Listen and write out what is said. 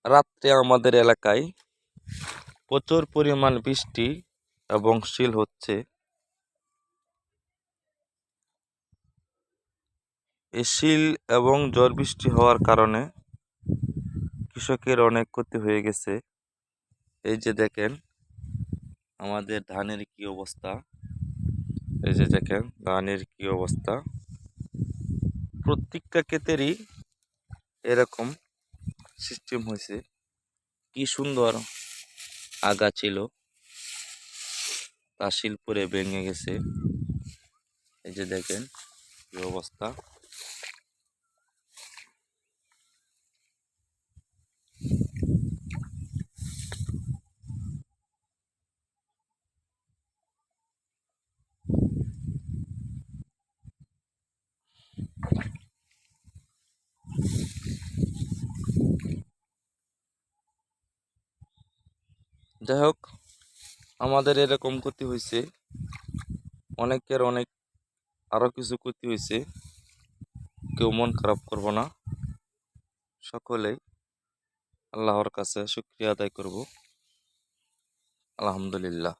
রাত্রে আমাদের এলাকায় প্রচুর পরিমাণ বৃষ্টি এবং শিল হচ্ছে। এই শিল এবং ঝড় বৃষ্টি হওয়ার কারণে কৃষকের অনেক ক্ষতি হয়ে গেছে। এই যে দেখেন আমাদের ধানের কি অবস্থা, এই যে দেখেন ধানের কি অবস্থা। প্রত্যেকটা ক্ষেতেরই এরকম সিস্টেম হয়েছে। কি সুন্দর আগা ছিল, তা শিল পরে ভেঙে গেছে। এই যে দেখেন কি অবস্থা। যাই হোক, আমাদের এরকম ক্ষতি হয়েছে, অনেকের অনেক আরো কিছু ক্ষতি হয়েছে। কেউ মন খারাপ করব না, সকলেই আল্লাহর কাছে শুকরিয়া আদায় করব। আলহামদুলিল্লাহ।